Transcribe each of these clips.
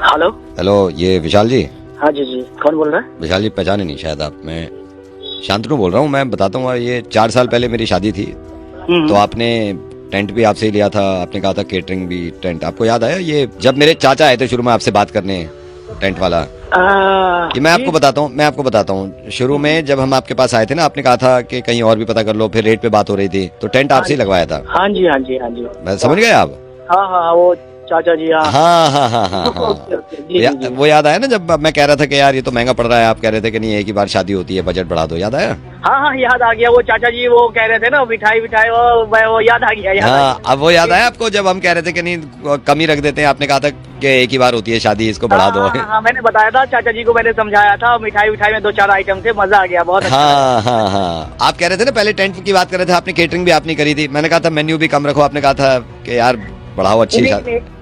Hello. Hello, ये विशाल जी? हाँ जी जी, कौन बोल रहा है? विशाल जी पहचाने नहीं शायद आप। मैं शांतनु बोल रहा हूँ। मैं बताता हूँ, ये 4 साल पहले मेरी शादी थी, तो आपने टेंट भी आपसे ही लिया था। आपने कहा था केटरिंग भी, टेंट आपको याद आया? ये जब मेरे चाचा आए थे शुरू में आपसे बात करने, टेंट वाला। ये मैं आपको बताता हूँ शुरू में जब हम आपके पास आए थे ना, आपने कहा था कि कहीं और भी पता कर लो, फिर रेट पे बात हो रही थी, तो टेंट आपसे ही लगवाया था। हाँ जी हाँ जी हाँ जी, मैं समझ गए आप? हाँ हाँ वो चाचा जी। हाँ हाँ हाँ हाँ हाँ हाँ। जी जी जी। वो याद आया ना जब मैं कह रहा था कि यार ये तो महंगा पड़ रहा है, आप कह रहे थे कि नहीं एक ही बार शादी होती है, बजट बढ़ा दो, याद आया? हाँ हाँ याद आ गया। वो चाचा जी वो कह रहे थे ना मिठाई विठाई, वो याद आ गया। हाँ, अब वो याद आया आपको जब हम कह रहे थे कि नहीं कमी रख देते हैं? आपने कहा था कि एक ही बार होती है शादी, इसको बढ़ा दो। हाँ मैंने बताया था चाचा जी को, मैंने समझाया था। मिठाई विठाई में 2-4 आइटम थे, मजा आ गया, बहुत अच्छा। हाँ हाँ हाँ, आप कह रहे थे ना पहले टेंट की बात कर रहे थे, आपने केटरिंग भी आपने करी थी। मैंने कहा था मेन्यू भी कम रखो, आपने कहा था कि यार बढ़ाओ अच्छी।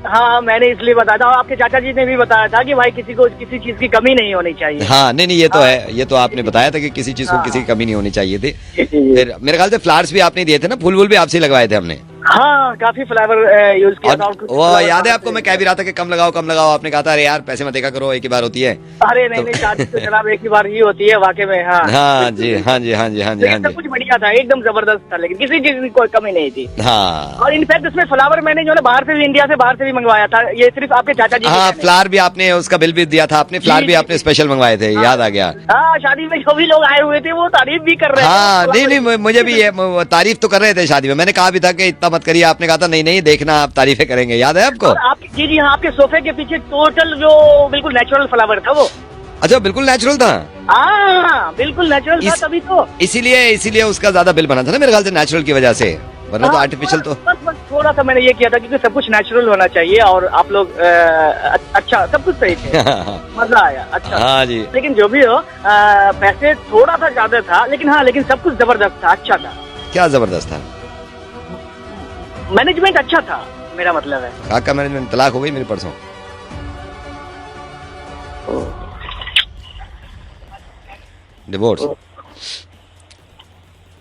हाँ मैंने इसलिए बताया था, और आपके चाचा जी ने भी बताया था कि भाई किसी को किसी चीज की कमी नहीं होनी चाहिए। हाँ नहीं ये तो है, ये तो आपने बताया था कि किसी चीज को किसी की कमी नहीं होनी चाहिए थी। फिर मेरे ख्याल से फ्लावर्स भी आपने दिए थे ना, फूल भी आपसे लगवाए थे हमने। हाँ काफी फ्लेवर यूज किया था। वो याद है आपको? मैं कह भी रहा था कि कम लगाओ कम लगाओ, आपने कहा था अरे यार पैसे मत देखा करो, एक ही बार होती है। अरे नहीं नहीं, शादी तो जनाब एक ही बार ही होती है वाकई में। हाँ हाँ जी हाँ जी हाँ जी हाँ जी हाँ जी। सब कुछ बढ़िया था, एकदम जबरदस्त था, लेकिन किसी चीज की कोई कमी नहीं थी। हाँ, और इनफैक्ट उसमें फ्लावर मैंने जो है बाहर से भी, इंडिया से बाहर से भी मंगवाया था। ये सिर्फ आपके चाचा जी। हाँ फ्लावर भी आपने, उसका बिल भी दिया था आपने, फ्लावर भी आपने स्पेशल मंगवाए थे, याद आ गया। हाँ शादी में जो भी लोग आए हुए थे वो तारीफ भी कर रहे थे। हाँ नहीं मुझे भी ये तारीफ तो कर रहे थे शादी में। मैंने कहा भी था कि इतना मत करिए, आपने कहा था नहीं नहीं देखना आप तारीफें करेंगे, याद है आपको? जी जी हाँ, आपके सोफे के पीछे टोटल जो बिल्कुल नेचुरल फ्लावर था वो। अच्छा, बिल्कुल नेचुरल था। हाँ बिल्कुल नेचुरल था, तभी तो इसीलिए उसका ज्यादा बिल बना था ना मेरे ख्याल से, नेचुरल की वजह से, वरना तो आर्टिफिशियल तो। बस थोड़ा सा मैंने ये किया था क्योंकि सब कुछ नेचुरल होना चाहिए, और आप लोग अच्छा सब कुछ सही थे। मजा आया, अच्छा। हाँ जी। लेकिन जो भी हो, पैसे थोड़ा सा ज्यादा था, लेकिन सब कुछ जबरदस्त था, अच्छा था। क्या जबरदस्त था? मैनेजमेंट अच्छा था, मेरा मतलब है। काका मैनेजमेंट? तलाक हो गई मेरी परसों। डिवोर्स।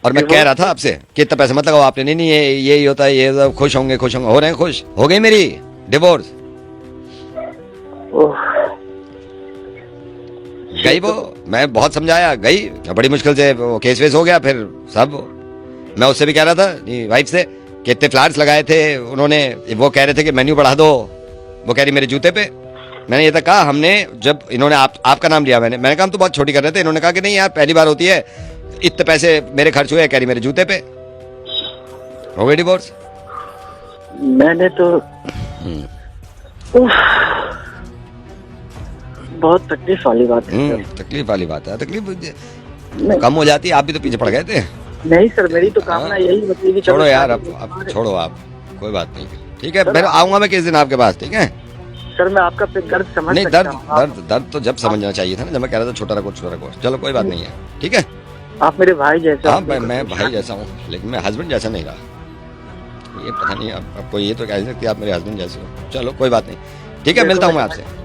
और मैं कह रहा था आपसे कि इतना पैसा मत लगाओ आपने। नहीं नहीं ये होता है, ये खुश होंगे हो रहे हैं, खुश हो गई मेरी डिवोर्स। गई वो, मैं बहुत समझाया, गई बड़ी मुश्किल से, वो केस वेस हो गया फिर सब। मैं उससे भी कह रहा था वाइफ से कि इतने फ्लावर्स लगाए थे उन्होंने, वो कह रहे थे कि मेन्यू बढ़ा दो, वो कह रही मेरे जूते पे। मैंने ये तक कहा, हमने जब इन्होंने आपका नाम लिया, मैंने कहा हम तो बहुत छोटी कर रहे थे। इन्होंने कहा कि नहीं यार पहली बार होती है, इतने पैसे मेरे खर्च हुए, कह रही मेरे जूते पे। हो गई डिवोर्स। मैंने तो बहुत तकलीफ वाली बात है। तकलीफ वाली बात है, तकलीफ कम हो जाती है। आप भी तो पीछे पड़ गए थे। नहीं सर, मेरी तो कामना यही होती है कि छोड़ो यार, अब छोड़ो आप, कोई बात नहीं। ठीक है, फिर आऊंगा मैं किस दिन आपके पास, ठीक है? सर मैं आपका दर्द समझ नहीं, सकता हूं। दर्द तो जब समझना चाहिए था ना, जब मैं कह रहा था छोटा रखो। चलो कोई बात नहीं है, ठीक है? आप मेरे भाई जैसे। हाँ मैं भाई जैसा हूँ, लेकिन मैं हस्बैंड जैसा नहीं रहा। ये पता नहीं आपको, ये तो कह सकती आप मेरे हस्बैंड जैसे हो। चलो कोई बात नहीं, ठीक है, मिलता हूँ मैं आपसे।